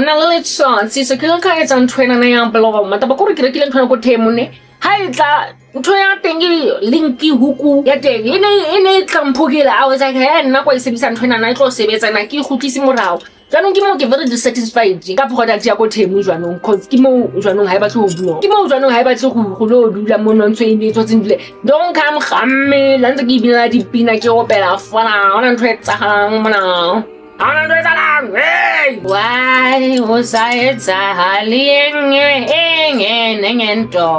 na le chance se ke ka etsa ntho ena na yang blogoma taba gore ke rekile ntho go themone ha itla ntho ya teng link huku ya teng ene tlampokela I was like hey nna go isebisa ntho ena na tlo sebetsa na ke khutlisi morao jwanong ke mo ke very dissatisfied ka product ya go themu jwanong cause ke mo jwanong ha e batle go bua ke mo jwanong ha e batle go lo dula mo no ntse e tsotse ndile don't come khamme la ntse ke bina dipina ke opela fana ona ntho e tsang mona ana ntho e tsang hey why was I haleng ngento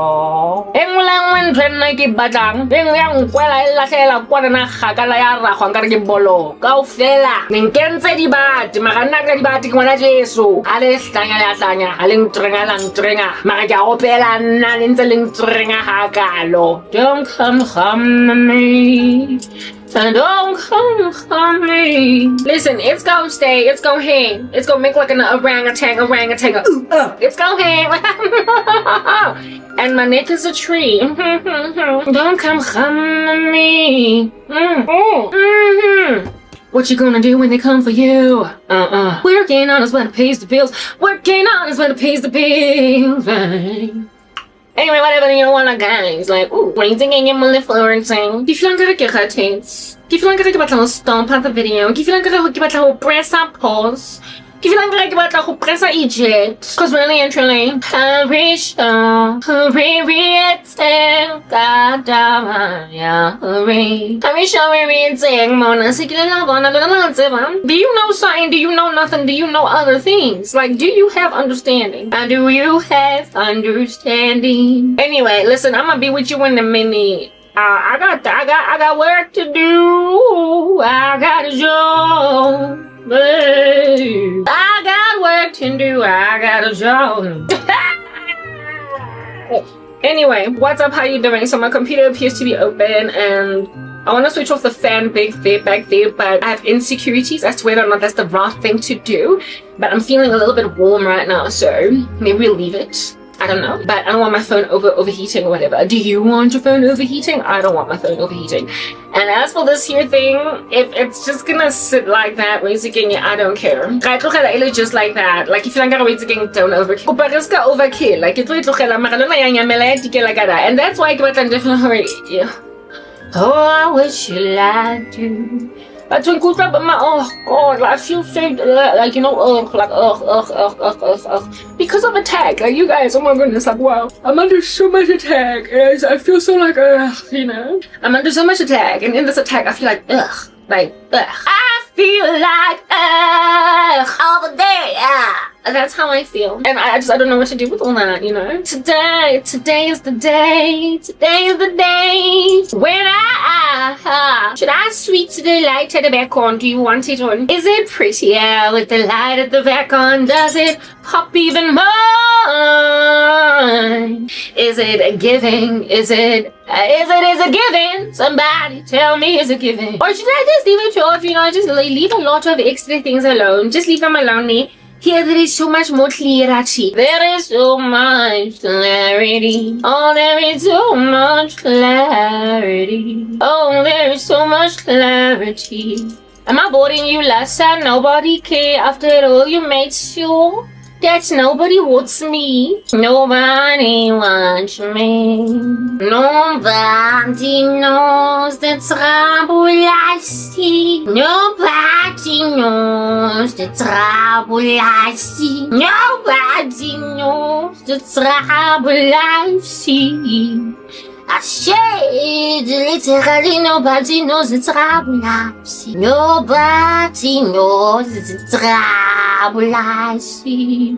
engulangwen tshwana ke batlang yang kwela e lahlela kwana na gakala ya ragwa nkare ke bolo kaofela nenkentse di bati magana ka di bati ke ngwana Jesu a le hlanya a leng trenga mara ke a opela nna le ntse leng trenga hakalo don't come me. Don't come me. Listen, it's gonna stay. It's gonna hang. It's gonna make like an orangutan. It's gonna hang. And my neck is a tree. Don't come me. What you gonna do when they come for you? Working on is what pays the bills. Working on is what pays the bills. Anyway, whatever you want, guys. Like, ooh, what are you thinking in my influencing? Do you feel like I get her taste? Do you feel like I get to stomp at the video? Do you feel like I get to press up pause? Do you feel like I get to press a eject? Cause really and truly, hurry, it's do you know something? Do you know nothing? Do you know other things? Like, do you have understanding? Do you have understanding? Anyway, listen, I'm gonna be with you in a minute. I got work to do. I got a job. I got work to do. I got a job. Anyway, what's up? How you doing? So my computer appears to be open and I want to switch off the fan back there, but I have insecurities as to whether or not that's the right thing to do. But I'm feeling a little bit warm right now, so maybe we'll leave it. I don't know, but I don't want my phone overheating or whatever. Do you want your phone overheating? I don't want my phone overheating. And as for this here thing, if it's just gonna sit like that, basically, I don't care. Just like that. Like, if you're not going don't overkill. But it's overkill. Like, it's and that's why I got a different hurry. Oh, I wish you lied to. But when good but my oh god, like, I feel so like, you know, because of attack. Like, you guys, oh my goodness, like, wow, I'm under so much attack. I feel so like you know, I'm under so much attack, and in this attack I feel like I feel like over there. That's how I feel, and I don't know what to do with all that, you know. Today is the day. Today is the day when should I switch the light at the back on? Do you want it on? Is it prettier with the light at the back on? Does it pop even more? Is it a giving? Is it giving? Somebody tell me, is it giving? Or should I just leave it off? You know, just leave a lot of extra things alone. Just leave them alone. Here there is so much more clarity. There is so much clarity. Oh, there is so much clarity. Oh, there is so much clarity. Am I boring you last time? Nobody cared. After all, you made sure that nobody wants me. Nobody wants me. Nobody knows the trouble I see. Nobody knows the trouble I see. Nobody knows the trouble I see. I said, literally, nobody knows the trouble I see. Nobody knows the trouble I see.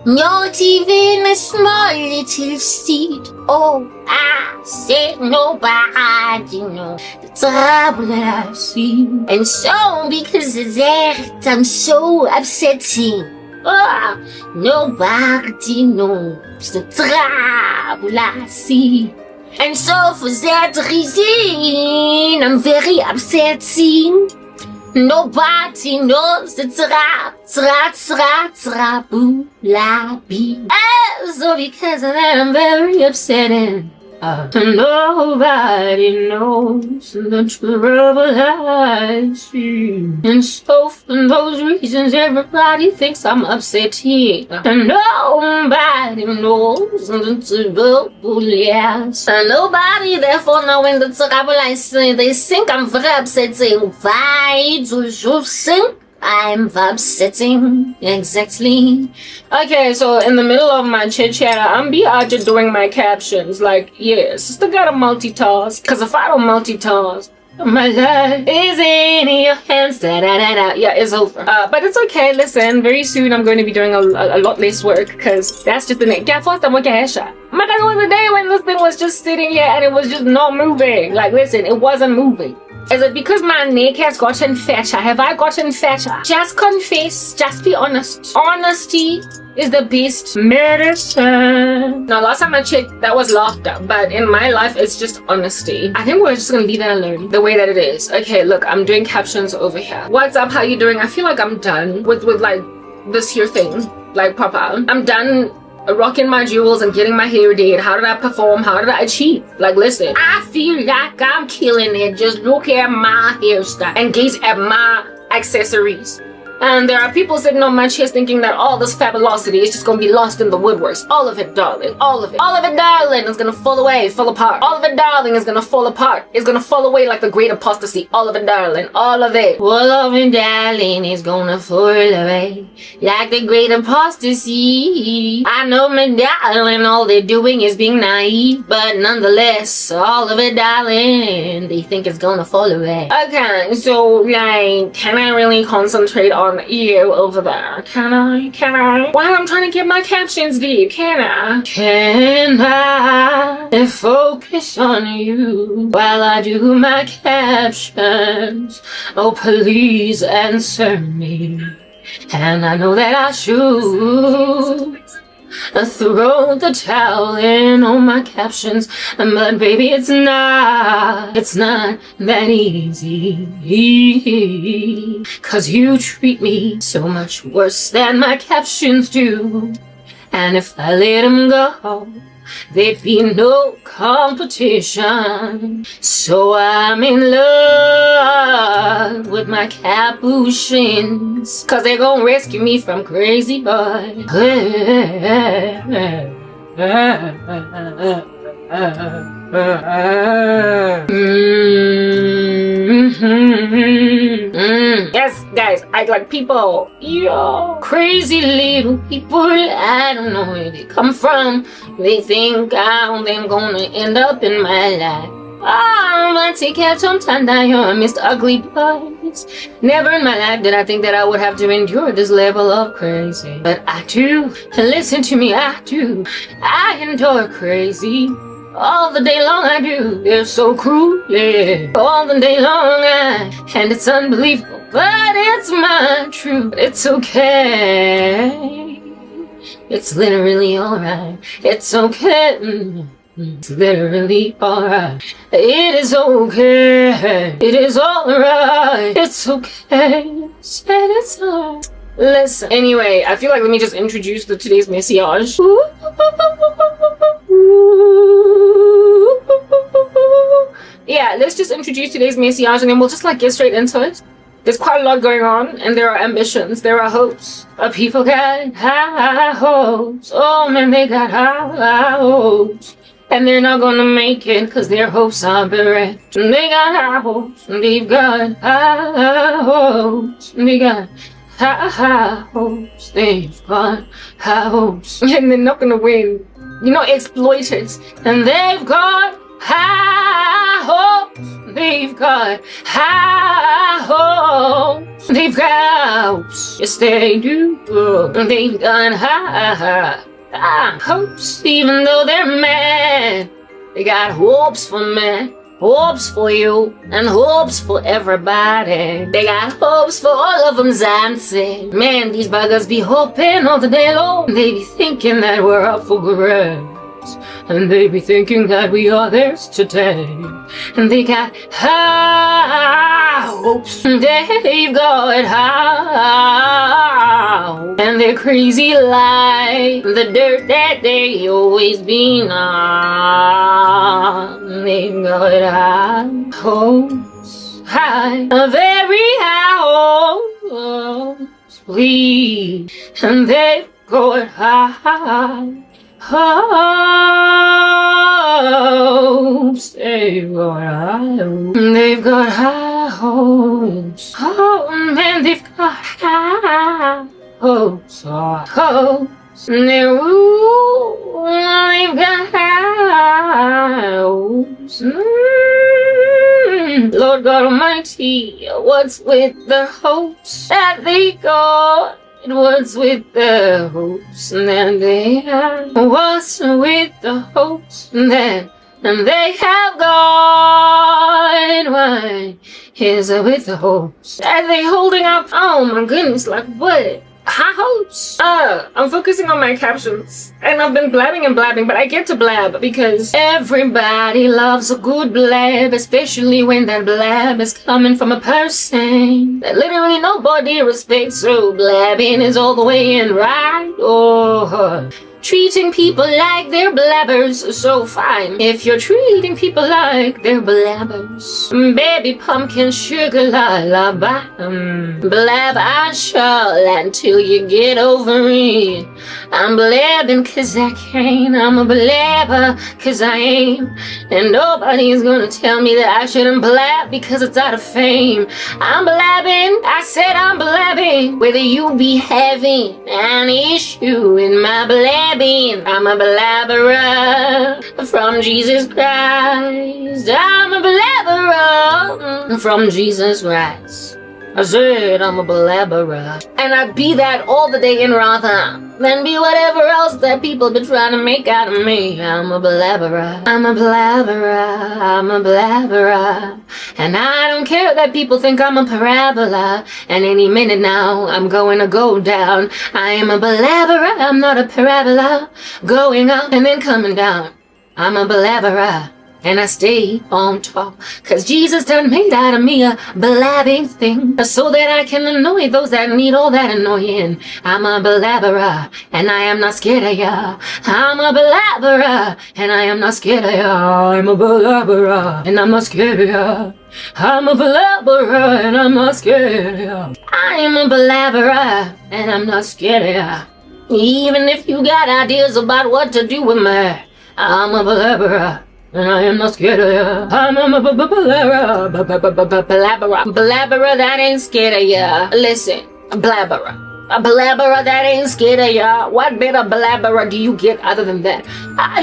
Not even a small little seed. Oh, I said, nobody knows the trouble I see. And so, because of that, I'm so upsetting. Oh, nobody knows the trouble I see. And so for that reason, I'm very upsetting. Nobody knows the trouble I be. So because of that, I'm very upsetting. Nobody knows the trouble I see. And so for those reasons, everybody thinks I'm upsetting. And nobody knows the trouble, yes. And nobody therefore knowing the trouble I see. They think I'm very upsetting. Why do you think I'm upsetting? Exactly. Okay, so in the middle of my chit-chat, I'm be out just doing my captions. Like, yeah, sister gotta multitask. Cause if I don't multitask, my life is in your hands. Da, da, da, da. Yeah, it's over. But it's okay. Listen, very soon I'm going to be doing a lot less work because that's just the name. Yeah, first I'm working headshot. But there was a day when this thing was just sitting here and it was just not moving. Like, listen, it wasn't moving. Is it because my neck has gotten fatter? Have I gotten fatter? Just confess. Just be honest. Honesty is the best medicine. Now, last time I checked, that was laughter. But in my life, it's just honesty. I think we're just gonna leave that alone. The way that it is. Okay, look, I'm doing captions over here. What's up? How you doing? I feel like I'm done with like this here thing. Like proper. I'm done rocking my jewels and getting my hair did. How did I perform? How did I achieve? Like, listen, I feel like I'm killing it. Just look at my hairstyle and gaze at my accessories. And there are people sitting on my chest thinking that all this fabulosity is just gonna be lost in the woodworks. All of it, darling. All of it. All of it, darling, is gonna fall away, fall apart. All of it, darling, is gonna fall apart. It's gonna fall away like the great apostasy. All of it, darling. All of it. All of it, darling, is gonna fall away like the great apostasy. I know, my darling, all they're doing is being naive, but nonetheless, all of it, darling, they think it's gonna fall away. Okay, so, like, can I really concentrate on you over there? Can I? While I'm trying to get my captions deep, can I focus on you while I do my captions? Oh, please answer me. And I know that I should throw the towel in on my captions, but baby, it's not that easy. 'Cause you treat me so much worse than my captions do. And if I let them go, there'd be no competition. So I'm in love with my capuchins, 'cause they're gonna rescue me from crazy boys. Yes, guys, I like people. Yo, crazy little people. I don't know where they come from. They think I'm gonna end up in my life. But take care sometimes I am Mr. Ugly Boys. Never in my life did I think that I would have to endure this level of crazy. But I do. Listen to me, I do. I endure crazy. All the day long I do. They're so cruel, yeah. All the day long and it's unbelievable, but it's my truth. It's okay. It's literally alright. It's okay. It's literally alright. It is okay. It is alright. It's okay. Said it's alright. Listen. Anyway, I feel like let me just introduce today's message. Yeah, let's just introduce today's message and then we'll just like get straight into it. There's quite a lot going on and there are ambitions, there are hopes. People got high hopes. Oh man, they got high hopes. And they're not gonna make it 'cause their hopes are bereft. And they got high hopes, and they've got high hopes, and they got high hopes, they've got high hopes. And they're not gonna win. You know, exploiters. And they've got high hopes, they've got high hopes, they've got hopes. Yes, they do. They've got high hopes, even though they're mad. They got hopes for me, hopes for you, and hopes for everybody. They got hopes for all of them, Zancy. Man, these buggers be hoping all the day long. They be thinking that we're up for grabs. and they be thinking that we are theirs today. And they got high hopes, they've got high, and they're crazy like the dirt that they always been on. They've got high hopes, high, a very high hopes, please, and they've got high hopes, they've got high hopes, they've got high hopes, oh man, they've got high hopes, hopes, they've got high hopes. Lord God Almighty, what's with the hopes that they got? What's with the hopes that they have? What's with the hopes that they have got? Why is it with the hopes that they holding up? Oh my goodness, like what? High hopes. I'm focusing on my captions, and I've been blabbing and blabbing, but I get to blab because everybody loves a good blab, especially when that blab is coming from a person that literally nobody respects. So blabbing is all the way in, right? Oh, treating people like they're blabbers, so fine. If you're treating people like they're blabbers, baby pumpkin sugar lullaby, blab I shall until you get over it. I'm blabbing cause I can, I'm a blabber cause I am, and nobody's gonna tell me that I shouldn't blab because it's out of fame. I'm blabbing, I said I'm blabbing, whether you be having an issue in my blabbing. I'm a blabberer from Jesus Christ. I'm a blabberer from Jesus Christ. I said I'm a blabberer, and I be that all the day in rather than be whatever else that people be trying to make out of me. I'm a blabberer, I'm a blabberer, I'm a blabberer, and I don't care that people think I'm a parabola. And any minute now I'm going to go down. I am a blabberer, I'm not a parabola, going up and then coming down. I'm a blabberer, and I stay on top, cause Jesus done made out of me a blabbing thing, so that I can annoy those that need all that annoying. I'm a blabberer, and I am not scared of ya. I'm a blabberer, and I am not scared of ya. I'm a blabberer, and I'm not scared of ya. I'm a blabberer, and I'm not scared of ya. I am a blabberer, and I'm not scared of ya. Even if you got ideas about what to do with me, I'm a blabberer, and I am not scared of ya. I'm a blabberer, blabberer that ain't scared of ya. Listen, a blabberer that ain't scared of ya. What better blabberer do you get other than that?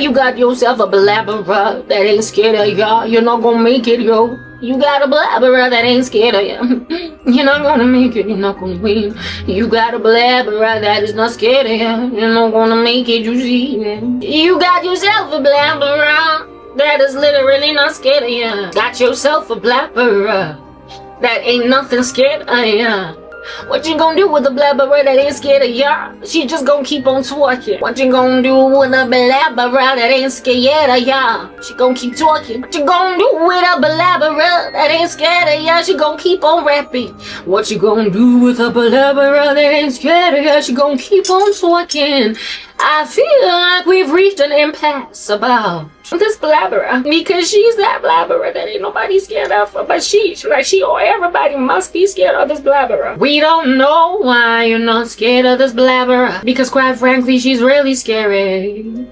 You got yourself a blabberer that ain't scared of ya. You're not gonna make it, yo. You got a blabberer that ain't scared of ya. You're not gonna make it, you're not gonna win. You got a blabberer that is not scared of ya. You're not gonna make it, you see. You got yourself a blabberer that is literally not scared of ya. Got yourself a blabberer that ain't nothing scared of ya. What you gonna do with a blabberer that ain't scared of ya? She just gonna keep on twerking. What you gonna do with a blabberer that ain't scared of ya? She gonna keep talking. What you gonna do with a blabberer that ain't scared of ya? She gonna keep on rapping. What you gonna do with a blabberer that ain't scared of ya? She gonna keep on talking. I feel like we've reached an impasse about this blabberer, because she's that blabberer that ain't nobody scared of her, but she or everybody must be scared of this blabberer. We don't know why you're not scared of this blabberer, because quite frankly she's really scary.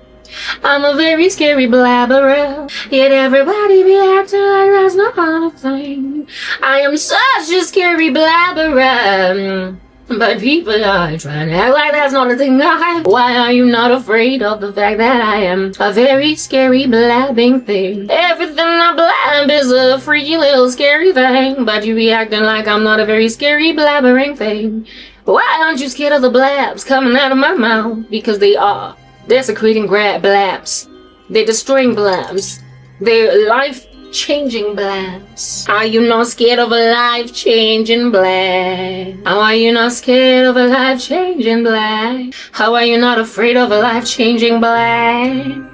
I'm a very scary blabberer, yet everybody be acting like that's not a thing. I am such a scary blabberer, but people are trying to act like that's not a thing. Why are you not afraid of the fact that I am a very scary blabbing thing? Everything I blab is a freaky little scary thing, but you be acting like I'm not a very scary blabbering thing. Why aren't you scared of the blabs coming out of my mouth? Because they are. They're secreting blabs. They're destroying blabs. They're life-changing blabs. Are you not scared of a life-changing blab? How are you not scared of a life-changing blab? How are you not afraid of a life-changing blab?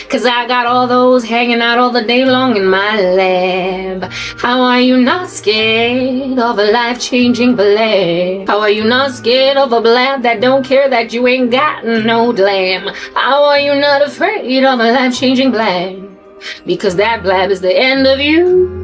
Cause I got all those hanging out all the day long in my lab. How are you not scared of a life-changing blab? How are you not scared of a blab that don't care that you ain't got no glam? How are you not afraid of a life-changing blab? Because that blab is the end of you.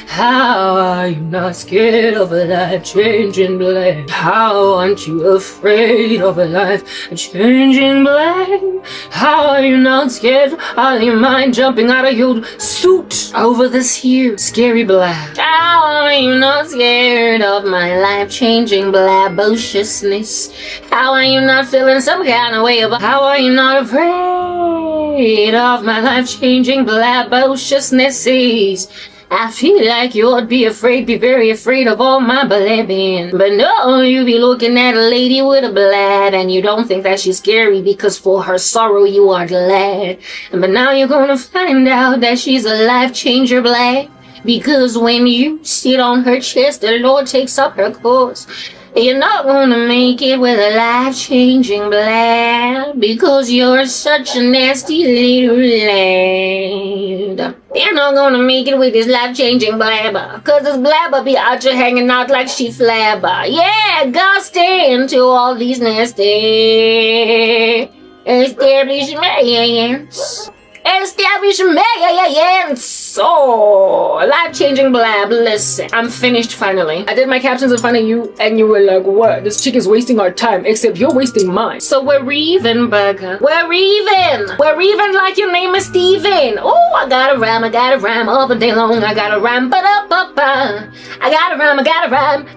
How are you not scared of a life-changing blab? How aren't you afraid of a life-changing blab? How are you not scared of your mind jumping out of your suit over this here scary blab? How are you not scared of my life-changing blabociousness? How are you not feeling some kind of way about? How are you not afraid of my life-changing blabociousnesses? I feel like you ought to be afraid, be very afraid of all my blabbing. But no, you be looking at a lady with a blab and you don't think that she's scary because for her sorrow you are glad. But now you're gonna find out that she's a life-changer blab. Because when you sit on her chest, the Lord takes up her course. You're not gonna make it with a life-changing blab because you're such a nasty little lad. You're not gonna make it with this life-changing blabber cause this blabber be out here hanging out like she flabber. Yeah, God stand to all these nasty establishments. So life-changing blab. Listen, I'm finished finally. I did my captions in front of you and you were like, what? This chick is wasting our time, except you're wasting mine. So we're even, burger. We're even like your name is Steven. Oh, I gotta rhyme all the day long. I gotta rhyme, ba-da-ba-ba. I gotta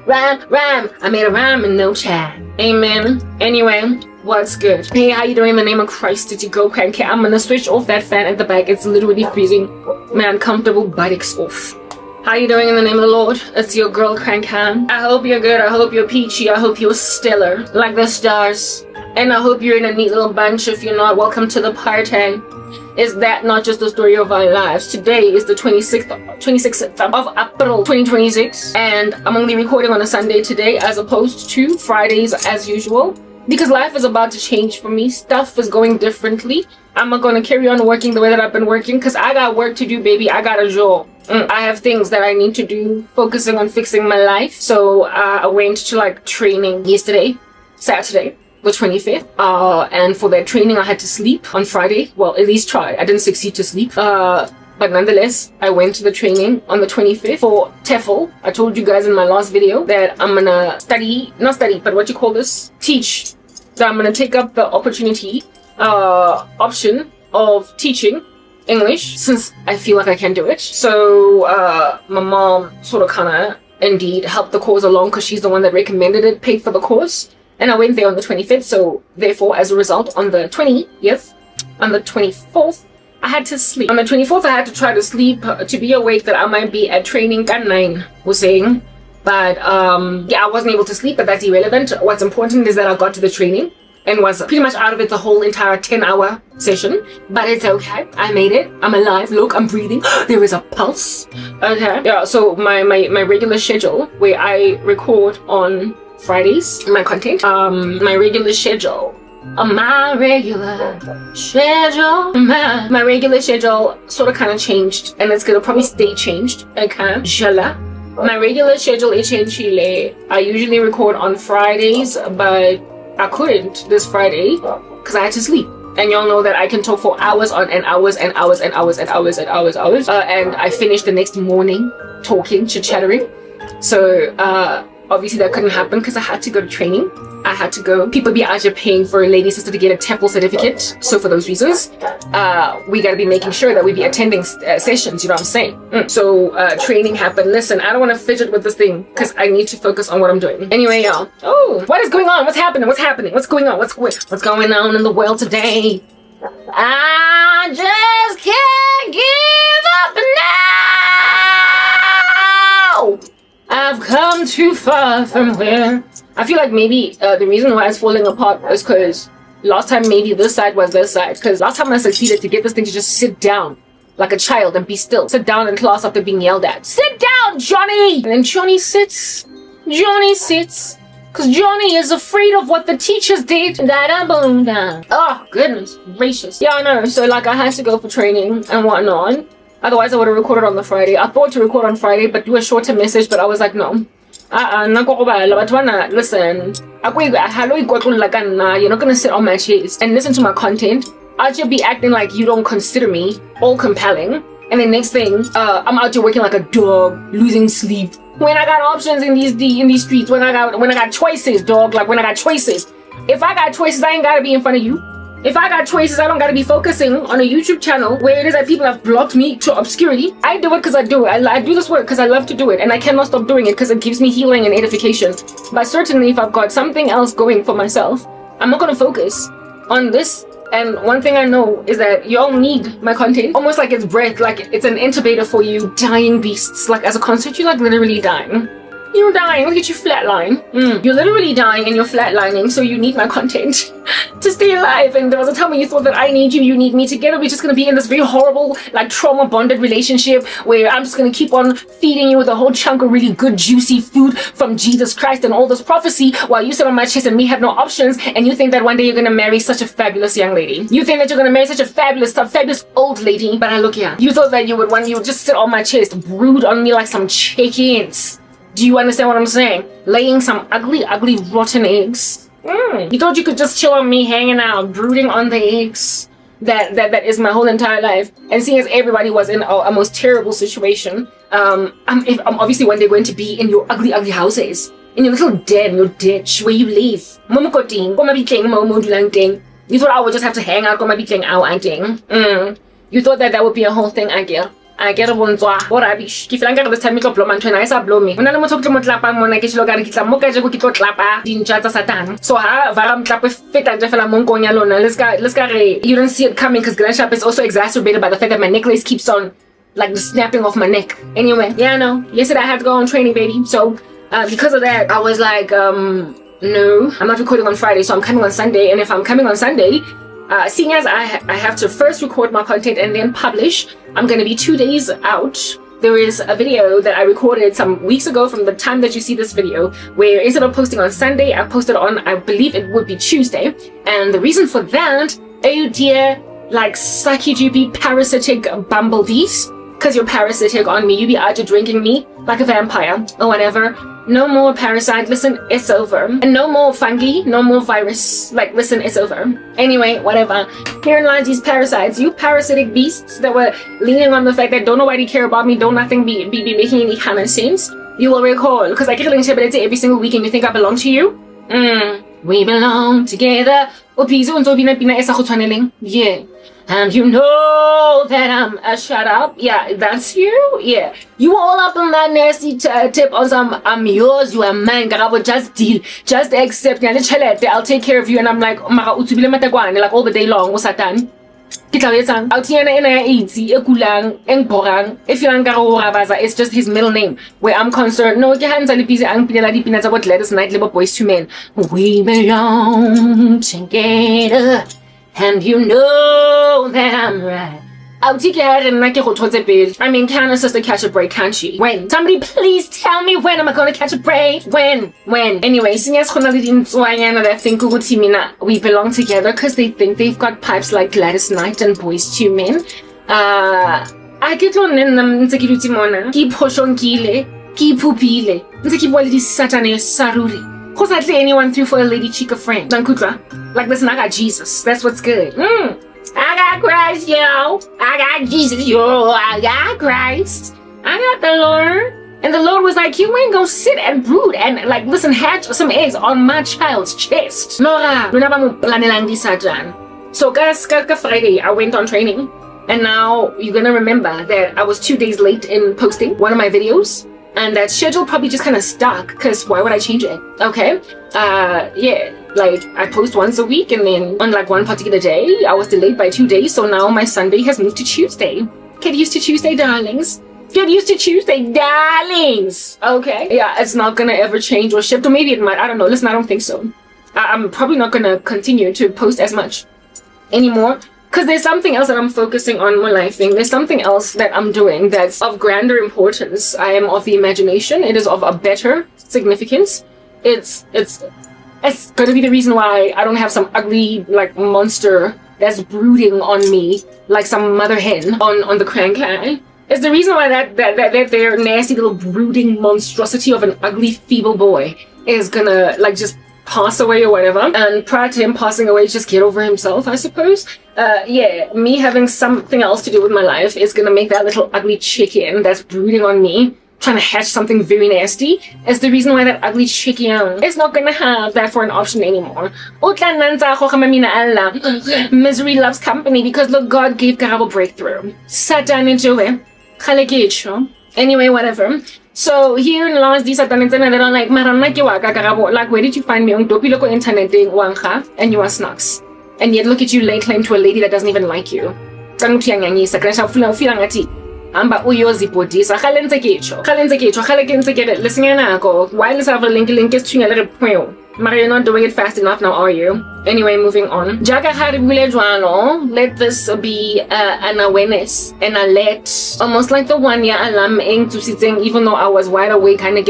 rhyme. I made a rhyme in no chat. Amen. Anyway, what's good? Hey, how you doing in the name of Christ? Did you go cranky? I'm gonna switch off that fan at the back. It's literally freezing. My uncomfortable buttocks off. How you doing in the name of the Lord? It's your girl Crankan. I hope you're good. I hope you're peachy. I hope you're stellar like the stars. And I hope you're in a neat little bunch. If you're not, welcome to the party. Is that not just the story of our lives? Today is the 26th of April 2026 and I'm only recording on a Sunday today as opposed to Fridays as usual. Because life is about to change for me. Stuff is going differently. I'm not going to carry on working the way that I've been working because I got work to do, baby. I got a job. I have things that I need to do, focusing on fixing my life. So I went to like training yesterday, Saturday, the 25th. And for that training, I had to sleep on Friday. Well, at least try. I didn't succeed to sleep. But nonetheless, I went to the training on the 25th for TEFL. I told you guys in my last video that I'm gonna teach. So I'm gonna take up the option of teaching English since I feel like I can do it. So my mom sort of kinda indeed helped the cause along because she's the one that recommended it, paid for the course. And I went there on the 25th, so therefore as a result on the 24th, I had to sleep. On the 24th, I had to try to sleep to be awake that I might be at training at 9, was saying. But yeah, I wasn't able to sleep, but that's irrelevant. What's important is that I got to the training and was pretty much out of it the whole entire 10-hour session. But it's okay. I made it. I'm alive. Look, I'm breathing. There is a pulse. Okay. Yeah, so my regular schedule where I record on Fridays, my content, my regular schedule sort of kind of changed and it's gonna probably stay changed. Okay, my regular schedule is changed. I usually record on Fridays, but I couldn't this Friday because I had to sleep. And y'all know that I can talk for hours on and hours and hours and hours and hours and hours. And I finished the next morning talking, chit-chattering. So obviously that couldn't happen because I had to go to training. I had to go. People be out here paying for a lady sister to get a TEFL certificate. So for those reasons, we got to be making sure that we be attending sessions, you know what I'm saying? So training happened. Listen, I don't want to fidget with this thing because I need to focus on what I'm doing. Anyway, y'all. Oh, what is going on? What's happening? What's happening? What's going on? What's going on in the world today? I just can't give up now. I've come too far from where I feel like maybe the reason why it's falling apart is because last time maybe this side was this side. Because last time I succeeded to get this thing to just sit down like a child and be still. Sit down in class after being yelled at. Sit down, Johnny! And then Johnny sits. Because Johnny is afraid of what the teachers did. Oh, goodness gracious. Yeah, I know. So, like, I had to go for training and whatnot. Otherwise, I would have recorded on the Friday. I thought to record on Friday, but do a shorter message. But I was like, no. Listen. You're not going to sit on my chest and listen to my content. I'll just be acting like you don't consider me all compelling. And then next thing, I'm out here working like a dog, losing sleep. When I got options in these streets, when I got choices, dog, like when I got choices. If I got choices, I ain't gotta be in front of you. If I got choices, I don't gotta be focusing on a YouTube channel where it is that people have blocked me to obscurity. I do it because I do it. I do this work because I love to do it, and I cannot stop doing it because it gives me healing and edification. But certainly, if I've got something else going for myself, I'm not gonna focus on this. And one thing I know is that y'all need my content almost like it's breath, like it's an intubator for you dying beasts. Like as a concert, you're like literally dying. You're dying. Look at you flatline. You're literally dying and you're flatlining, so you need my content to stay alive. And there was a time when you thought that I need you, you need me. Together we're just gonna be in this very horrible, like trauma bonded relationship where I'm just gonna keep on feeding you with a whole chunk of really good juicy food from Jesus Christ and all this prophecy while you sit on my chest and me have no options, and you think that one day you're gonna marry such a fabulous young lady. You think that you're gonna marry such a fabulous old lady, but I look here. You thought that you would just sit on my chest, brood on me like some chickens. Do you understand what I'm saying? Laying some ugly, rotten eggs. You thought you could just chill on me hanging out, brooding on the eggs. That is my whole entire life. And seeing as everybody was in a most terrible situation, I'm obviously one day going to be in your ugly houses. In your little den, your ditch, where you live. You thought I would just have to hang out, you thought that would be a whole thing, I get. I get a bonzoa. What rubbish. If you this time, you blow man to nice blow me. When I'm talking about clap, I'm get you get some more clap. Didn't chat Satan. So varam clap with fit and Jeffala Mongonia Lona. Let's go. You don't see it coming because Grand Shop is also exacerbated by the fact that my necklace keeps on like the snapping off my neck. Anyway, yeah, no. Yesterday I had to go on training, baby. So because of that, I was like, no, I'm not recording on Friday, so I'm coming on Sunday. And if I'm coming on Sunday, seeing as I have to first record my content and then publish, I'm going to be 2 days out. There is a video that I recorded some weeks ago from the time that you see this video, where instead of posting on Sunday, I posted on, I believe it would be Tuesday. And the reason for that, oh dear, like sucky droopy parasitic bumblebees, because you're parasitic on me, you be out to drinking me like a vampire or whatever. No more parasite, listen, it's over. And no more fungi, no more virus. Like, listen, it's over. Anyway, whatever. Herein lies these parasites. You parasitic beasts that were leaning on the fact that don't nobody care about me, don't nothing be making any kind of sense. You will recall, because I get linkability every single week and you think I belong to you? We belong together. Yeah. And you know that I'm shut up. Yeah, that's you. Yeah, you all up in that nasty tip on some I'm yours, you are mine. Just deal, just accept. I'll take care of you. And I'm like, like all the day long. What's that done? If it's just his middle name. Where I'm concerned, no, Gladys Knight, little boys to men. We belong together. And you know that I'm right. I mean, can a sister catch a break, can't she? When? Somebody please tell me when am I gonna catch a break? When? Anyway, we belong together because they think they've got pipes like Gladys Knight and Boys to Men. I get on in them keep hoshongile, keep pupile, keep all these satane saruri. Cause I let anyone through for a lady chica friend. Like listen, I got Jesus. That's what's good. I got Christ, yo. I got Jesus, yo. I got Christ. I got the Lord. And the Lord was like, you ain't gonna sit and brood and like listen, hatch some eggs on my child's chest. Nora, so guys, Friday I went on training. And now you're gonna remember that I was 2 days late in posting one of my videos. And that schedule probably just kind of stuck, because why would I change it? Okay. Yeah, like I post once a week, and then on like one particular day, I was delayed by 2 days. So now my Sunday has moved to Tuesday. Get used to Tuesday, darlings. Get used to Tuesday, darlings. Okay. Yeah, it's not gonna ever change or shift, or maybe it might. I don't know. Listen, I don't think so. I'm probably not gonna continue to post as much anymore. Because there's something else that I'm focusing on my life thing. There's something else that I'm doing that's of grander importance. I am of the imagination. It is of a better significance. it's gonna be the reason why I don't have some ugly like monster that's brooding on me like some mother hen on the crank line. It's the reason why that their nasty little brooding monstrosity of an ugly feeble boy is gonna like just pass away or whatever. And prior to him passing away, just get over himself, I suppose. Yeah, me having something else to do with my life is gonna make that little ugly chicken that's brooding on me, trying to hatch something very nasty, is the reason why that ugly chicken is not gonna have that for an option anymore. Misery loves company, because look, God gave Karabo breakthrough. Satan enjoy. Anyway, whatever. So here in the last days, they're like, like, where did you find me on Dopi Loco Internet and you are snacks? And yet look at you lay claim to a lady that doesn't even like you. Amba uyozibhodisa khalenze ketho listen yanako why let's have a link is twing a little point. But you're not doing it fast enough now, are you? Anyway, moving on. Let this be an awareness and a let, almost like the 1 year alarm even though I was wide awake, training.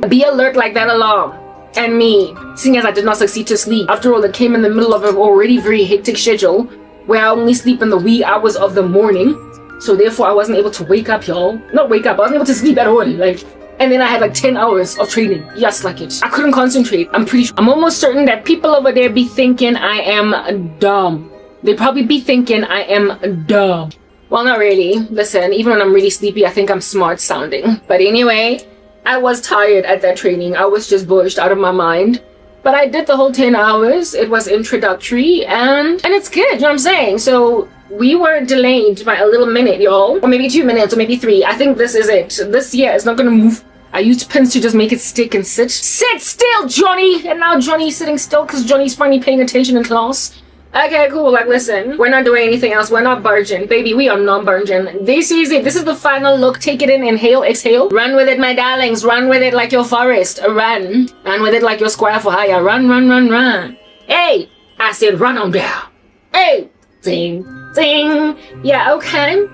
Be alert like that alarm. And me, seeing as I did not succeed to sleep. After all, it came in the middle of an already very hectic schedule where I only sleep in the wee hours of the morning. So therefore I wasn't able to wake up, y'all. Not wake up, I wasn't able to sleep at all. Like, and then I had like 10 hours of training. Yes, like it. I couldn't concentrate. I'm almost certain that people over there be thinking I am dumb. They probably be thinking I am dumb. Well, not really. Listen, even when I'm really sleepy, I think I'm smart sounding. But anyway, I was tired at that training. I was just bushed out of my mind. But I did the whole 10 hours. It was introductory and it's good, you know what I'm saying? So we were delayed by a little minute, y'all. Or maybe 2 minutes, or maybe 3. I think this is it. This year is not gonna move. I used pins to just make it stick and sit. Sit still, Johnny! And now Johnny's sitting still because Johnny's finally paying attention in class. Okay, cool. Like, listen, we're not doing anything else. We're not barging. Baby, we are not barging. This is it. This is the final look. Take it in. Inhale, exhale. Run with it, my darlings. Run with it like your forest. Run. Run with it like your square for hire. Run, run, run, run. Hey, I said run on down. Hey, ding, ding. Yeah, okay.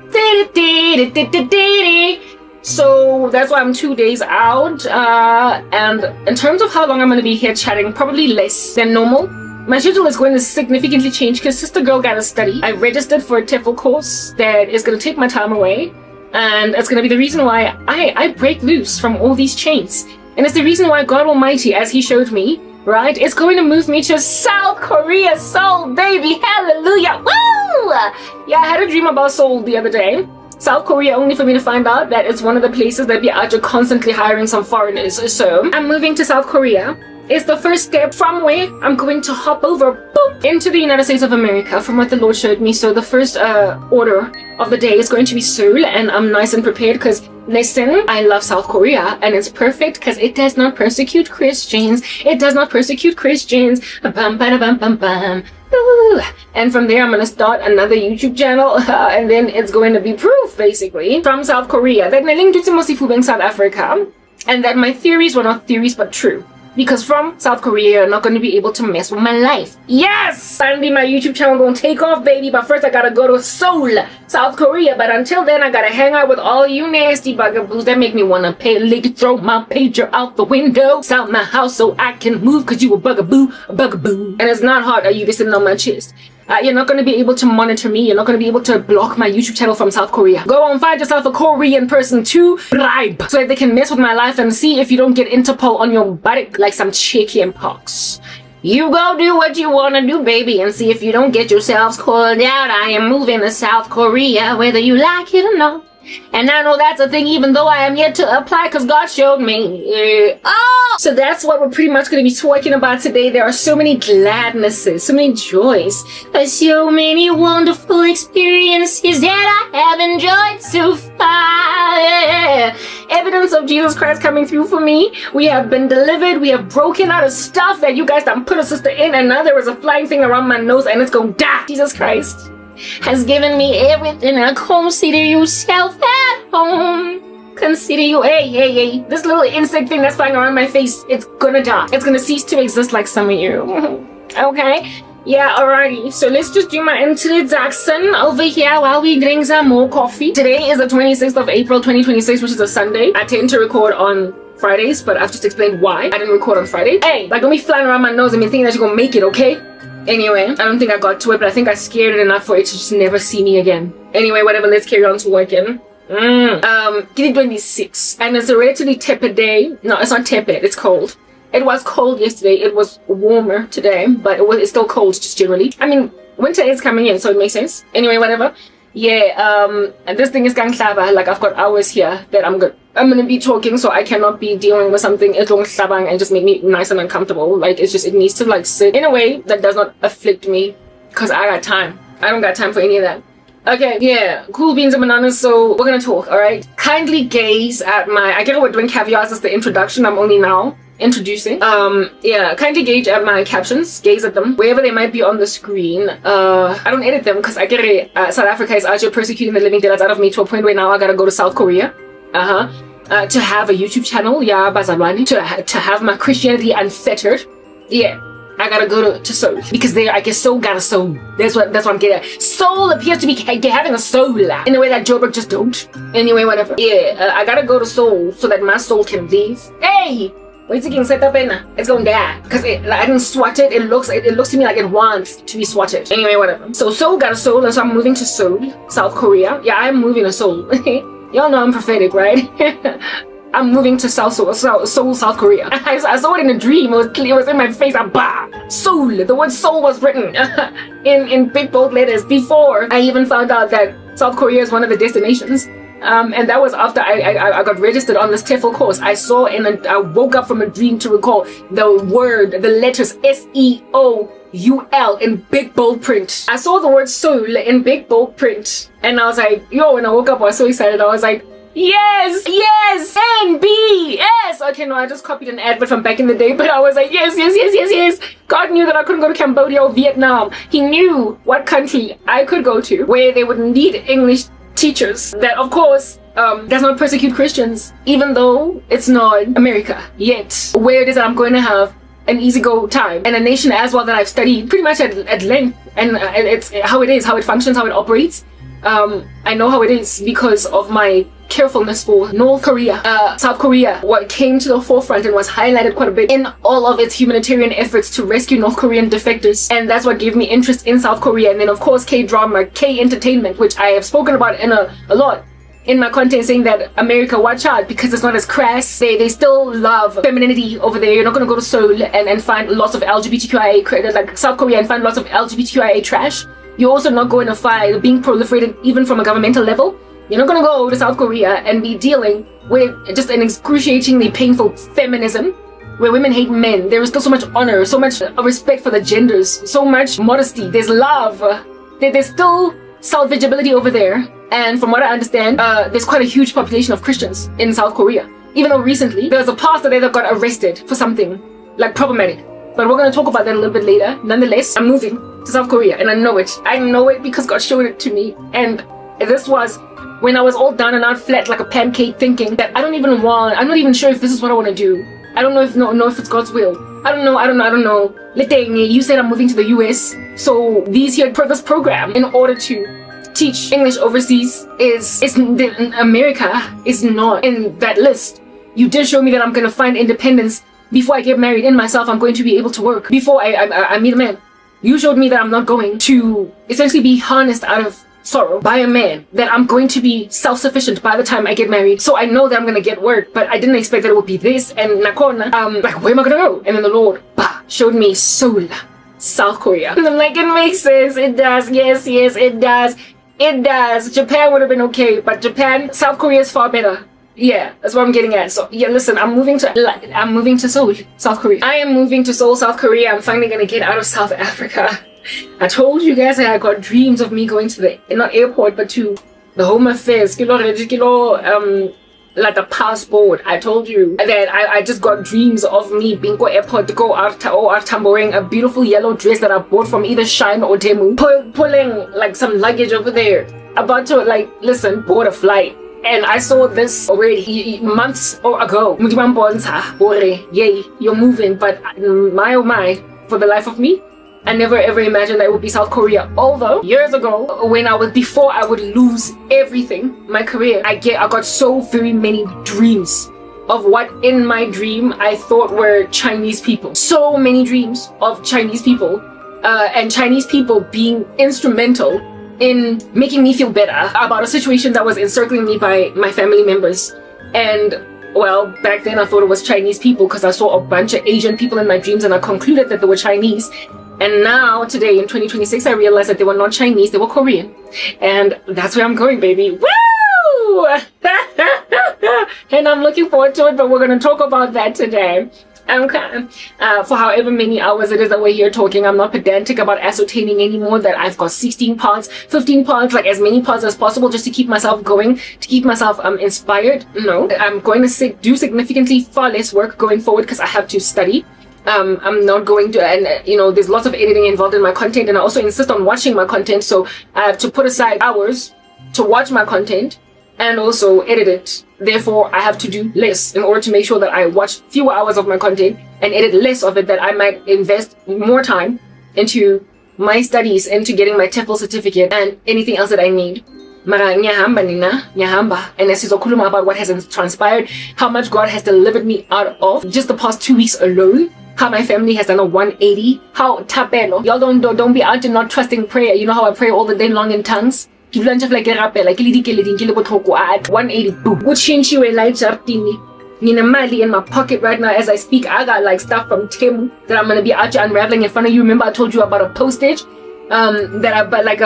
So that's why I'm 2 days out. And in terms of how long I'm going to be here chatting, probably less than normal. My schedule is going to significantly change because sister girl got to study. I registered for a TEFL course that is going to take my time away. And it's going to be the reason why I break loose from all these chains. And it's the reason why God Almighty, as he showed me, right, is going to move me to South Korea. Seoul, baby. Hallelujah. Woo! Yeah, I had a dream about Seoul the other day. South Korea, only for me to find out that it's one of the places that we are constantly hiring some foreigners. So I'm moving to South Korea. It's the first step from where I'm going to hop over boop, into the United States of America from what the Lord showed me. So the first order of the day is going to be Seoul, and I'm nice and prepared because, listen, I love South Korea and it's perfect because it does not persecute Christians. It does not persecute Christians. Bum, ba, bum, bum, bum. Ooh. And from there I'm going to start another YouTube channel and then it's going to be proof basically from South Korea that naling dutse mo sifubeng South Africa and that my theories were not theories but true. Because from South Korea, you're not going to be able to mess with my life. Yes! Finally, my YouTube channel going to take off, baby. But first, I got to go to Seoul, South Korea. But until then, I got to hang out with all you nasty bugaboos that make me want to throw my pager out the window, out my house so I can move because you a bugaboo, a bugaboo. And it's not hard. Are you sitting on my chest? You're not going to be able to monitor me. You're not going to be able to block my YouTube channel from South Korea. Go and find yourself a Korean person to bribe so that they can mess with my life and see if you don't get Interpol on your butt like some chicken pox. You go do what you want to do, baby, and see if you don't get yourselves called out. I am moving to South Korea, whether you like it or not. And I know that's a thing even though I am yet to apply because God showed me. So that's what we're pretty much going to be talking about today. There are so many gladnesses, so many joys, so many wonderful experiences that I have enjoyed so far. Evidence of Jesus Christ coming through for me. We have been delivered. We have broken out of stuff that you guys done put a sister in, and now there is a flying thing around my nose and it's going to die. Jesus Christ has given me everything. Now consider yourself at home. Consider you, hey, this little insect thing that's flying around my face, it's gonna die. It's gonna cease to exist like some of you. Okay? Yeah, alrighty. So let's just do my introduction over here while we drink some more coffee. Today is the 26th of April, 2026, which is a Sunday. I tend to record on Fridays, but I've just explained why I didn't record on Friday. Hey, like don't be flying around my nose and me thinking that you're gonna make it, okay? Anyway, I don't think I got to it, but I think I scared it enough for it to just never see me again. Anyway, whatever, let's carry on to working. Getting 26, and it's a relatively tepid day. No, it's not tepid, it's cold. It was cold yesterday, it was warmer today, but it's still cold just generally. I mean, winter is coming in, so it makes sense. Anyway, whatever. Yeah, and this thing is gang hlaba. Like I've got hours here that I'm gonna be talking, so I cannot be dealing with something and just make me nice and uncomfortable. Like it needs to like sit in a way that does not afflict me, because I got time. I don't got time for any of that. Okay, yeah, cool beans and bananas, so we're gonna talk, alright? Kindly gaze at my, I get we're doing caveats as the introduction, I'm only now introducing. Yeah, kindly gauge at my captions, gaze at them, wherever they might be on the screen. I don't edit them because I get it, South Africa is out here persecuting the living daylights out of me to a point where now I gotta go to South Korea. To have a YouTube channel, yeah, bazalwane, to have my Christianity unfettered. Yeah. I gotta go to Seoul because there I guess Seoul got a soul. That's what I'm getting at. Seoul appears to be having a soul in a way that Joburg just don't. Anyway, whatever. Yeah, I gotta go to Seoul so that my soul can leave. Hey, what's it getting set up in? It's gonna die because like, I didn't swat it. It looks to me like it wants to be swatted. Anyway, whatever. So Seoul got a soul, and so I'm moving to Seoul, South Korea. Yeah, I'm moving to Seoul. Y'all know I'm prophetic, right? I'm moving to Seoul, South Korea. I saw it in a dream. It was clear. It was in my face. Seoul. The word Seoul was written in big bold letters before I even found out that South Korea is one of the destinations. And that was after I got registered on this TEFL course. I woke up from a dream to recall the letters S-E-O-U-L in big bold print. I saw the word Seoul in big bold print, and I was like, yo, when I woke up I was so excited. I was like, yes, N, B, S. Okay, no, I just copied an advert from back in the day, but I was like, yes. God knew that I couldn't go to Cambodia or Vietnam. He knew what country I could go to where they would need English teachers that, of course, does not persecute Christians, even though it's not America yet, where it is that I'm going to have an easy go time, and a nation as well that I've studied pretty much at length, and it's how it is, how it functions, how it operates. I know how it is because of my carefulness for North Korea. South Korea, what came to the forefront and was highlighted quite a bit in all of its humanitarian efforts to rescue North Korean defectors, and that's what gave me interest in South Korea. And then of course K-drama, K-entertainment, which I have spoken about in a lot in my content, saying that America, watch out, because it's not as crass. They still love femininity over there. You're not gonna go to Seoul and find lots of LGBTQIA, like South Korea, and find lots of LGBTQIA trash. You're also not going to find being proliferated even from a governmental level. You're not going to go to South Korea and be dealing with just an excruciatingly painful feminism where women hate men. There is still so much honor, so much respect for the genders, so much modesty. There's love. There's still salvageability over there. And from what I understand, there's quite a huge population of Christians in South Korea. Even though recently there was a pastor there that got arrested for something like problematic. But we're going to talk about that a little bit later. Nonetheless, I'm moving to South Korea, and I know it. I know it because God showed it to me. And this was when I was all down and out flat like a pancake, thinking that I'm not even sure if this is what I want to do. I don't know if it's God's will. I don't know. You said I'm moving to the US, so this program in order to teach English overseas America is not in that list. You did show me that I'm gonna find independence before I get married in myself. I'm going to be able to work before I meet a man. You showed me that I'm not going to essentially be harnessed out of sorrow by a man, that I'm going to be self-sufficient by the time I get married. So I know that I'm gonna get work, but I didn't expect that it would be this. And nakona, like, where am I gonna go? And then the Lord showed me Seoul, South Korea. And I'm like, it makes sense. It does. Yes, it does. It does. Japan would have been okay, but South Korea is far better. Yeah, that's what I'm getting at. So yeah, listen, I'm moving to Seoul, South Korea. I am moving to Seoul, South Korea. I'm finally gonna get out of South Africa. I told you guys that I got dreams of me going to not airport, but to the Home Affairs, like the passport. I told you that I just got dreams of me being go airport to go out wearing a beautiful yellow dress that I bought from either Shine or Temu, pulling like some luggage over there, about to board a flight. And I saw this already months ago. Yay, you're moving. But my oh my, for the life of me, I never ever imagined that it would be South Korea. Although years ago, before I would lose everything, my career, I got so very many dreams of what in my dream I thought were Chinese people. So many dreams of Chinese people, and Chinese people being instrumental in making me feel better about a situation that was encircling me by my family members. And well, back then I thought it was Chinese people because I saw a bunch of Asian people in my dreams and I concluded that they were Chinese. And now, today in 2026, I realized that they were not Chinese, they were Korean. And that's where I'm going, baby. Woo! And I'm looking forward to it, but we're going to talk about that today. Okay. For however many hours it is that we're here talking, I'm not pedantic about ascertaining anymore that I've got 16 parts, 15 parts, like as many parts as possible just to keep myself going, to keep myself inspired. No, I'm going to do significantly far less work going forward because I have to study. I'm not going to, and there's lots of editing involved in my content, and I also insist on watching my content, so I have to put aside hours to watch my content and also edit it. Therefore, I have to do less in order to make sure that I watch fewer hours of my content and edit less of it, that I might invest more time into my studies, into getting my TEFL certificate and anything else that I need. Mara nyahamba nina, nyahamba. And as sizokhuluma about what has transpired, how much God has delivered me out of just the past 2 weeks alone. How my family has done a 180. How tapelo. Y'all don't be out and not trusting prayer. You know how I pray all the day long in tongues? Ke dula ntse like rapela ke le dikeledi ke le botlhoko at 180 boom. Go change you like jartini. Nina mali in my pocket right now as I speak. I got like stuff from Temu that I'm gonna be out unraveling in front of you. Remember I told you about a postage that I but like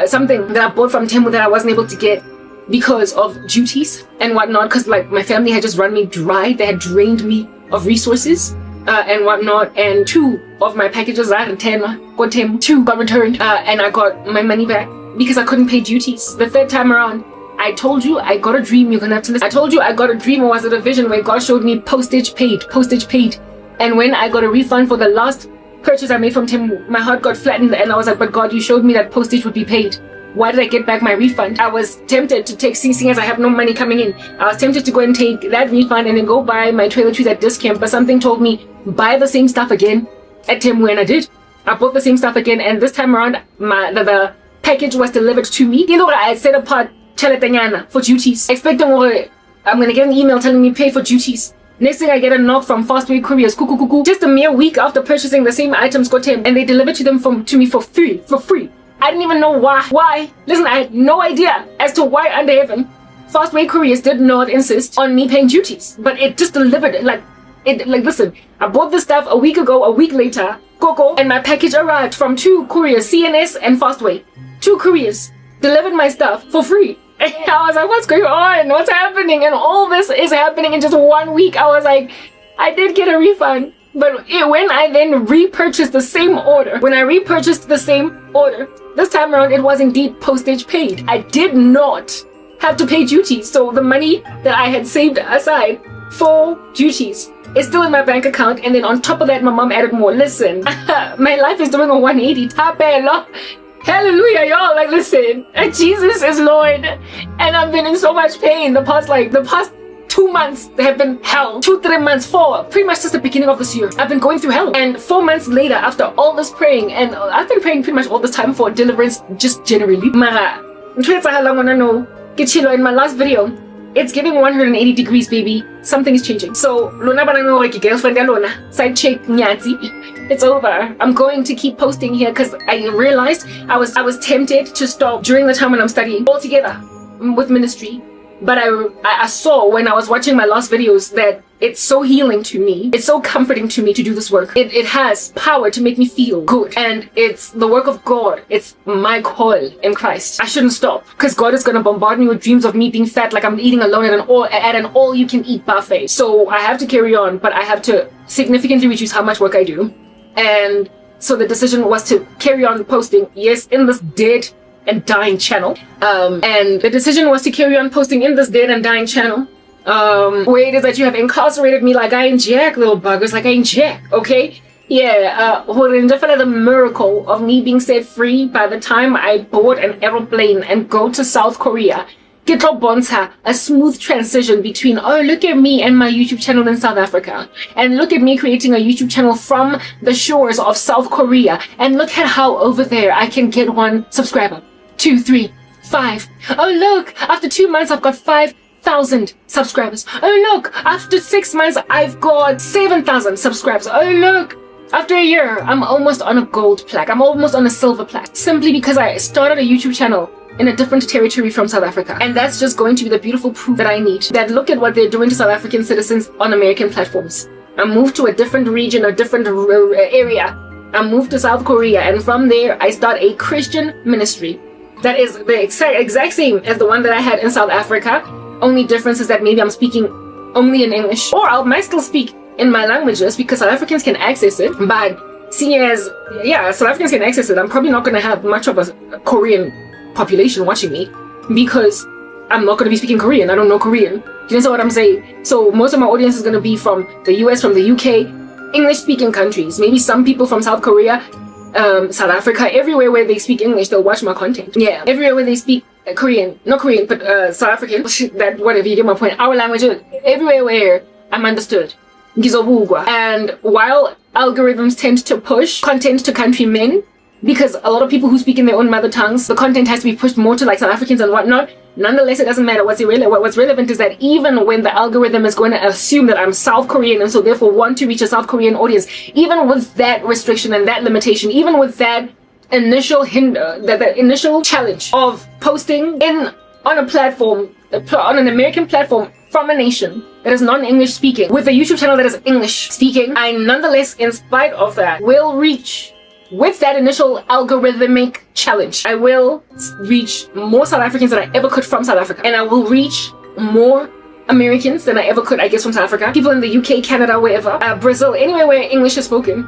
something that I bought from Temu that I wasn't able to get because of duties and whatnot, because like my family had just run me dry. They had drained me of resources and whatnot, and 2 of my packages got Temu, 2 got returned, and I got my money back because I couldn't pay duties. The 3rd time around, I told you I got a dream. You're gonna have to listen. I told you I got a dream, or was it a vision, where God showed me postage paid. And when I got a refund for the last purchase I made from Tim, my heart got flattened and I was like, but God, you showed me that postage would be paid. Why did I get back my refund? I was tempted to take, seeing as I have no money coming in, I was tempted to go and take that refund and then go buy my trailer trees at discount, but something told me, buy the same stuff again at Temu, and I did. I bought the same stuff again, and this time around, the package was delivered to me. You know what, I had set apart Chaletanyana for duties, expecting I'm gonna get an email telling me pay for duties. Next thing I get a knock from Fastway Couriers, just a mere week after purchasing the same items got him, and they delivered to me for free. I didn't even know why. Listen, I had no idea as to why under heaven Fastway Couriers did not insist on me paying duties, but it just delivered it. Listen, I bought this stuff a week ago, a week later, Coco, and my package arrived from 2 couriers, CNS and Fastway. 2 couriers delivered my stuff for free. And I was like, what's going on? What's happening? And all this is happening in just 1 week. I was like, I did get a refund. But when I then repurchased the same order, this time around it was indeed postage paid. I did not have to pay duties. So the money that I had saved aside for duties is still in my bank account. And then on top of that, my mom added more. Listen, my life is doing a 180. Tapelo. Hallelujah, y'all. Like, listen, Jesus is Lord. And I've been in so much pain. The past 2 months have been hell. 2-3 months, 4, pretty much since the beginning of this year, I've been going through hell. And 4 months later, after all this praying, and I've been praying pretty much all this time for deliverance, just generally. Mara, in my last video, it's giving 180 degrees, baby. Something is changing. So, Luna banano girlfriend Luna, side chick nyazi. It's over. I'm going to keep posting here because I realized I was tempted to stop during the time when I'm studying altogether with ministry. But I saw when I was watching my last videos that it's so healing to me. It's so comforting to me to do this work. It has power to make me feel good. And it's the work of God. It's my call in Christ. I shouldn't stop because God is going to bombard me with dreams of me being fat like I'm eating alone at an all-you-can-eat buffet. So I have to carry on, but I have to significantly reduce how much work I do. And so the decision was to carry on posting, yes, in this dead and dying channel. And the decision was to carry on posting in this dead and dying channel. Where it is that you have incarcerated me like I ain't jack, little buggers, like I ain't jack, okay? Yeah, the miracle of me being set free by the time I board an aeroplane and go to South Korea. Get a smooth transition between, oh, look at me and my YouTube channel in South Africa. And look at me creating a YouTube channel from the shores of South Korea. And look at how over there I can get 1 subscriber. 2, 3, 5. Oh, look, after 2 months, I've got 5 7,000 subscribers. Oh look, after 6 months I've got 7,000 subscribers. Oh look, after a year I'm almost on a gold plaque. I'm almost on a silver plaque. Simply because I started a YouTube channel in a different territory from South Africa. And that's just going to be the beautiful proof that I need. That look at what they're doing to South African citizens on American platforms. I moved to a different region, a different area. I moved to South Korea, and from there I start a Christian ministry that is the exact same as the one that I had in South Africa. Only difference is that maybe I'm speaking only in English, or I might still speak in my languages because South Africans can access it. But seeing as, yeah, South Africans can access it, I'm probably not going to have much of a Korean population watching me because I'm not going to be speaking Korean. I don't know Korean. Do you understand what I'm saying? So most of my audience is going to be from the US, from the UK, English-speaking countries. Maybe some people from South Korea, South Africa, everywhere where they speak English, they'll watch my content. Yeah, everywhere where they speak Korean, not Korean, but South African. That, whatever, you get my point. Our language, everywhere where I'm understood. And while algorithms tend to push content to countrymen, because a lot of people who speak in their own mother tongues, the content has to be pushed more to like South Africans and whatnot. Nonetheless, it doesn't matter. What's relevant is that even when the algorithm is going to assume that I'm South Korean and so therefore want to reach a South Korean audience, even with that restriction and that limitation, even with that initial that initial challenge of posting on a platform, on an American platform from a nation that is non-English speaking, with a YouTube channel that is English speaking, I nonetheless, in spite of that, will reach. With that initial algorithmic challenge, I will reach more South Africans than I ever could from South Africa. And I will reach more Americans than I ever could, I guess, from South Africa. People in the UK, Canada, wherever. Brazil, anywhere where English is spoken.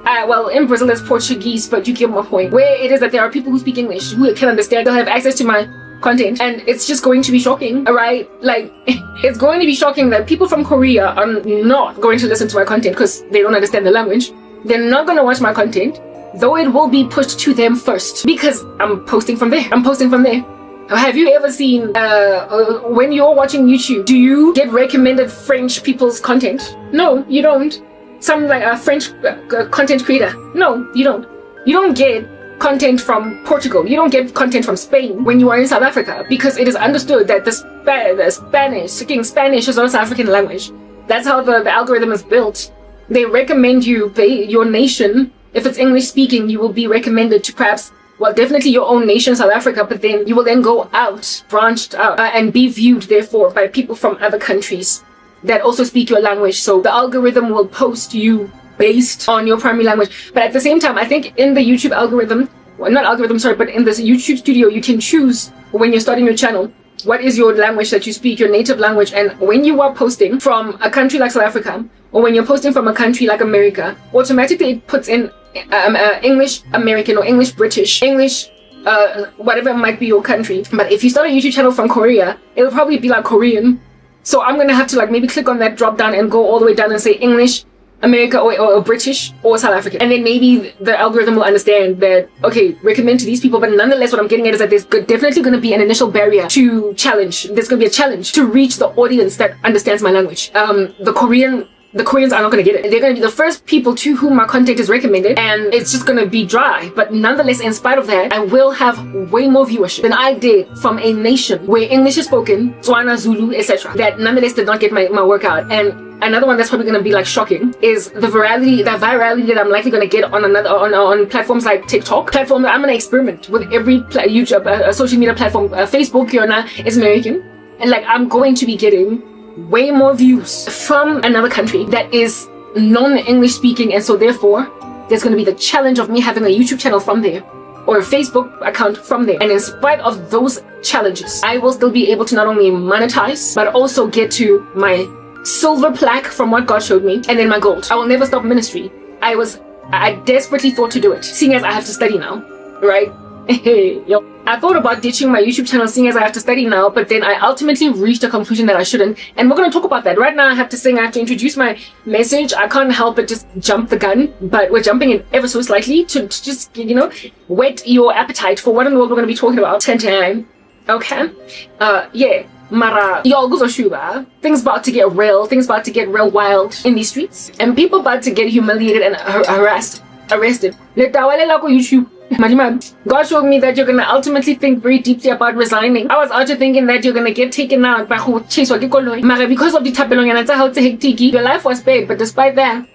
Well, in Brazil there's Portuguese, but you get my point. Where it is that there are people who speak English, who can understand, they'll have access to my content. And it's just going to be shocking, alright? Like, it's going to be shocking that people from Korea are not going to listen to my content because they don't understand the language. They're not going to watch my content, though it will be pushed to them first because I'm posting from there. Have you ever seen, when you're watching YouTube, do you get recommended French people's content? No, you don't. Some like a French content creator. No, you don't. You don't get content from Portugal. You don't get content from Spain when you are in South Africa because it is understood that speaking Spanish is not a South African language. That's how the algorithm is built. They recommend you, your nation. If it's English speaking, you will be recommended to perhaps, well, definitely your own nation, South Africa, but then you will then go out, branched out, and be viewed, therefore, by people from other countries that also speak your language. So the algorithm will post you based on your primary language. But at the same time, I think in the YouTube algorithm, well, not algorithm, sorry, but in this YouTube studio, you can choose when you're starting your channel, what is your language that you speak, your native language. And when you are posting from a country like South Africa, or when you're posting from a country like America, automatically it puts in English American or English British, English, whatever it might be your country. But if you start a YouTube channel from Korea, it'll probably be like Korean. So I'm gonna have to like maybe click on that drop down and go all the way down and say English America or British or South African. And then maybe the algorithm will understand that, okay, recommend to these people. But nonetheless, what I'm getting at is that there's definitely going to be an initial barrier to challenge. There's going to be a challenge to reach the audience that understands my language. The Koreans are not going to get it. They're going to be the first people to whom my content is recommended, and it's just going to be dry. But nonetheless, in spite of that, I will have way more viewership than I did from a nation where English is spoken, Tswana, Zulu, etc. That nonetheless did not get my work out. And another one that's probably going to be like shocking is the virality that I'm likely going to get on platforms like TikTok. Platform that I'm going to experiment with every YouTube, social media platform. Facebook, is American, and like I'm going to be getting way more views from another country that is non-English speaking, and so therefore there's going to be the challenge of me having a YouTube channel from there or a Facebook account from there. And in spite of those challenges, I will still be able to not only monetize but also get to my silver plaque from what God showed me, and then my gold. I will never stop ministry. I desperately thought to do it, seeing as I have to study now, right? Yo, I thought about ditching my YouTube channel seeing as I have to study now, but then I ultimately reached a conclusion that I shouldn't, and we're going to talk about that. Right now I have to introduce my message. I can't help but just jump the gun, but we're jumping in ever so slightly to just, whet your appetite for what in the world we're going to be talking about today. Okay? Yeah. Mara, y'all guzoshuba. Things about to get real. Things about to get real wild in these streets, and people about to get humiliated and harassed, arrested. Let YouTube. God showed me that you're gonna ultimately think very deeply about resigning. I was also thinking that you're gonna get taken out by chase Mara because of the hectic, your life was paid, but despite that,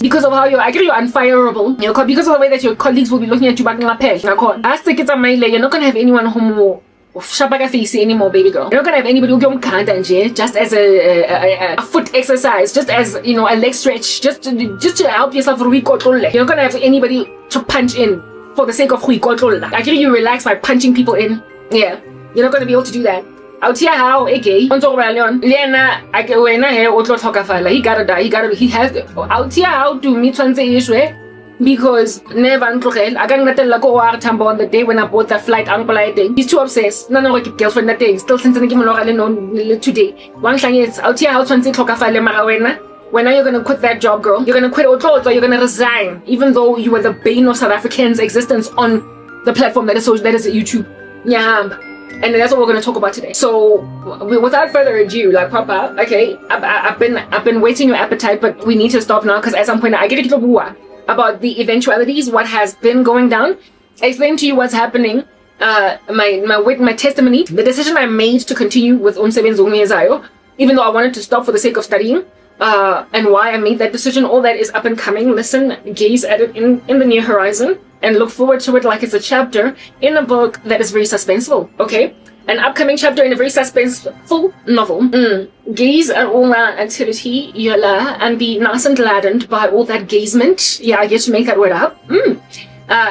because of how you're unfireable, because of the way that your colleagues will be looking at you back in la page. You're not gonna have anyone who face anymore, baby girl. You're not gonna have anybody who can just as a foot exercise, just as a leg stretch, just to help yourself. You're not gonna have anybody to punch in for the sake of actually you relax by punching people in. Yeah, you're not gonna be able to do that. Out here how he gotta die, he has out here how to meet one because never I can't tell go on the day when I bought that flight he's too obsessed. No girlfriend that day still since today. One thing is out here how when are you gonna quit that job, girl? You're gonna quit or you're gonna resign, even though you were the bane of South Africans' existence on the platform that is YouTube. Yeah. And that's what we're going to talk about today. So, without further ado, like Papa, okay, I've been waiting your appetite, but we need to stop now because at some point I get to about the eventualities, what has been going down, explain to you what's happening, my testimony, the decision I made to continue with Unsebenzi, even though I wanted to stop for the sake of studying, and why I made that decision. All that is up and coming. Listen, gaze at it in the near horizon and look forward to it like it's a chapter in a book that is very suspenseful, okay? An upcoming chapter in a very suspenseful novel. Gaze at all that activity, yalla, and be nice and gladdened by all that gazement. Yeah, I get to make that word up.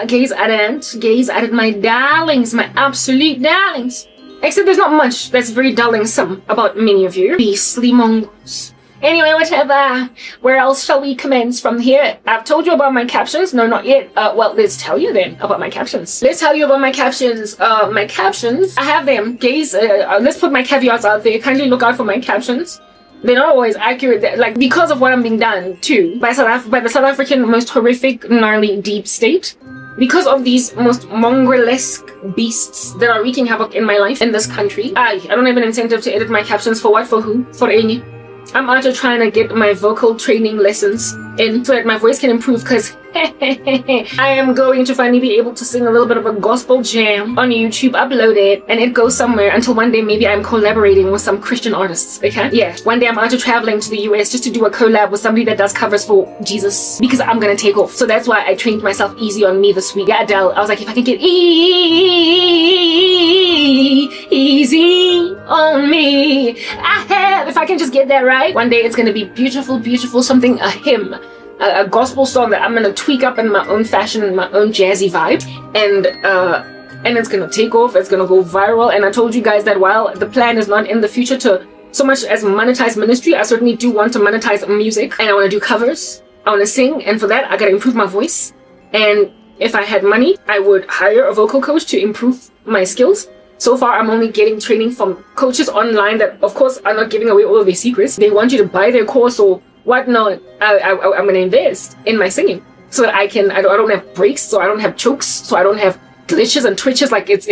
Gaze at it, my darlings, my absolute darlings. Except there's not much that's very darlingsome about many of you. Beastly mongols. Anyway, whatever. Where else shall we commence from here? I've told you about my captions. No, not yet. Well, let's tell you then about my captions. I have them. Gaze, let's put my caveats out there. Kindly look out for my captions. They're not always accurate, like because of what I'm being done too by the South African most horrific, gnarly, deep state. Because of these most mongrelesque beasts that are wreaking havoc in my life in this country. I don't have an incentive to edit my captions. For what? For who? For any. I'm also trying to get my vocal training lessons in so that my voice can improve, because I am going to finally be able to sing a little bit of a gospel jam on YouTube, upload it, and it goes somewhere until one day maybe I'm collaborating with some Christian artists, okay? Yeah, one day I'm also traveling to the US just to do a collab with somebody that does covers for Jesus, because I'm gonna take off. So that's why I trained myself easy on me this week. Yeah, Adele, I was like, if I can get easy on me, if I can just get that right, one day it's gonna be beautiful, beautiful, something, a hymn, a gospel song that I'm gonna tweak up in my own fashion, in my own jazzy vibe, and it's gonna take off, it's gonna go viral. And I told you guys that while the plan is not in the future to so much as monetize ministry, I certainly do want to monetize music, and I want to do covers, I want to sing, and for that I gotta improve my voice. And if I had money, I would hire a vocal coach to improve my skills. So far, I'm only getting training from coaches online that, of course, are not giving away all of their secrets. They want you to buy their course or whatnot. I'm going to invest in my singing so that I don't have breaks, so I don't have chokes, so I don't have glitches and twitches like it's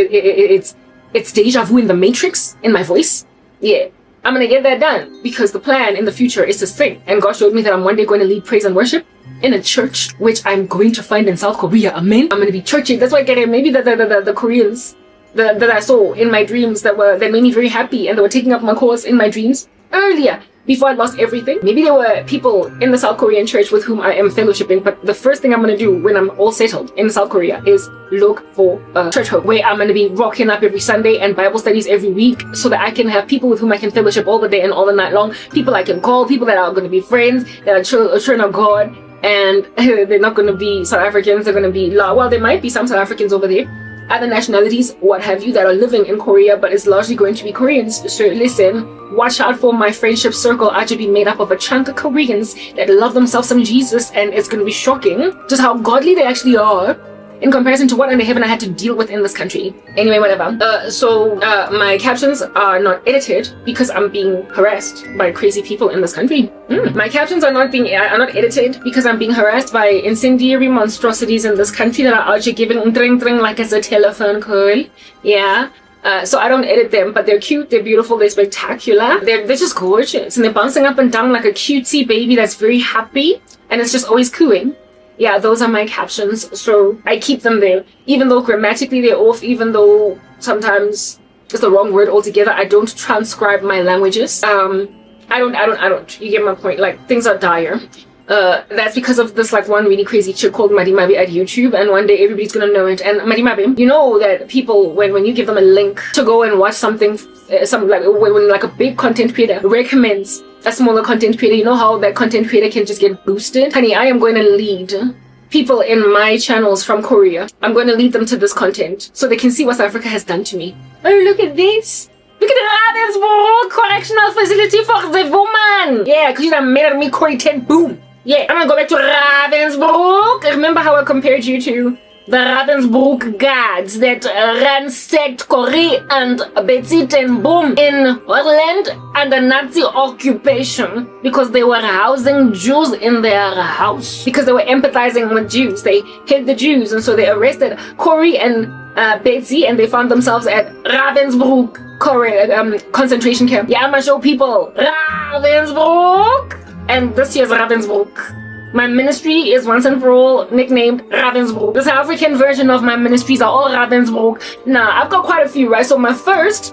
deja vu in the Matrix in my voice. Yeah, I'm going to get that done because the plan in the future is to sing. And God showed me that I'm one day going to lead praise and worship in a church, which I'm going to find in South Korea. Amen. I'm going to be churchy. That's why I get it. Maybe the Koreans that I saw in my dreams that made me very happy, and they were taking up my course in my dreams earlier before I lost everything. Maybe there were people in the South Korean church with whom I am fellowshipping, but the first thing I'm going to do when I'm all settled in South Korea is look for a church home where I'm going to be rocking up every Sunday and Bible studies every week so that I can have people with whom I can fellowship all the day and all the night long. People I can call, people that are going to be friends, that are children of God, and they're not going to be South Africans. They're going to be, well, there might be some South Africans over there, other nationalities, what have you, that are living in Korea, but it's largely going to be Koreans. So listen, watch out for my friendship circle. I should be made up of a chunk of Koreans that love themselves some Jesus, and it's going to be shocking just how godly they actually are in comparison to what under heaven I had to deal with in this country. Anyway, whatever. My captions are not edited because I'm being harassed by crazy people in this country. My captions are not edited because I'm being harassed by incendiary monstrosities in this country that are actually giving dring like it's a telephone call. Yeah. So I don't edit them, but they're cute, they're beautiful, they're spectacular. They're just gorgeous, and they're bouncing up and down like a cutesy baby that's very happy, and it's just always cooing. yeah, those are my captions. So I keep them there, even though grammatically they're off, even though sometimes it's the wrong word altogether. I don't transcribe my languages. I don't. You get my point. Like, things are dire. That's because of this, like, one really crazy chick called Madimabe at YouTube, and one day everybody's gonna know it. And Madimabe, you know that people, when you give them a link to go and watch something, when like a big content creator recommends a smaller content creator, you know how that content creator can just get boosted? Honey, I am going to lead people in my channels from Korea. I'm going to lead them to this content so they can see what South Africa has done to me. Oh, look at this. Look at the Ravensbrück Correctional Facility for the woman. Yeah, because you done made me Corey boom. Yeah, I'm gonna go back to Ravensbrück. Remember how I compared you to the Ravensbrück guards that ransacked Corrie and Betsy ten Boom in Holland under Nazi occupation because they were housing Jews in their house, because they were empathizing with Jews. They hate the Jews, and so they arrested Corrie and Betsy, and they found themselves at Ravensbrück concentration camp. Yeah, I'm gonna show people Ravensbrück. And this year's Ravensbrück. My ministry is once and for all nicknamed Ravensbrück. The South African version of my ministries are all Ravensbrück. Now, I've got quite a few, right? So my first,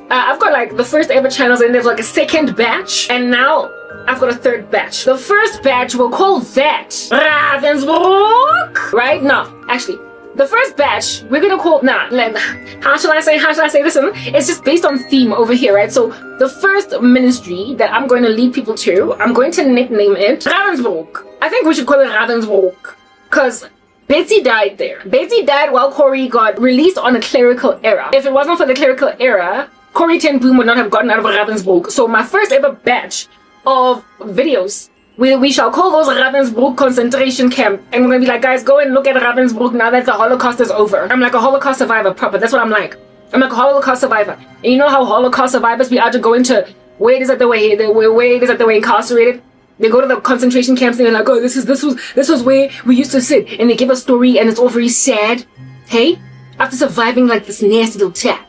I've got like the first ever channels, and there's like a second batch, and now I've got a third batch. The first batch, we'll call that Ravensbrück, right? No, actually, the first batch, we're gonna call, how shall I say this? It's just based on theme over here, right? So the first ministry that I'm going to lead people to, I'm going to nickname it Ravensbrück. I think we should call it Ravensbrück, because Betsy died there. Betsy died while Corrie got released on a clerical error. If it wasn't for the clerical error, Corrie ten Boom would not have gotten out of Ravensbrück. So my first ever batch of videos, we shall call those Ravensbrück concentration camp, and we're gonna be like, guys, go and look at Ravensbrück now that the Holocaust is over. I'm like a Holocaust survivor proper. That's what I'm like. I'm like a Holocaust survivor. And you know how Holocaust survivors be out to go into where it is that they were incarcerated. They go to the concentration camps and they're like, oh, this was where we used to sit, and they give a story and it's all very sad. Hey, after surviving like this nasty little time.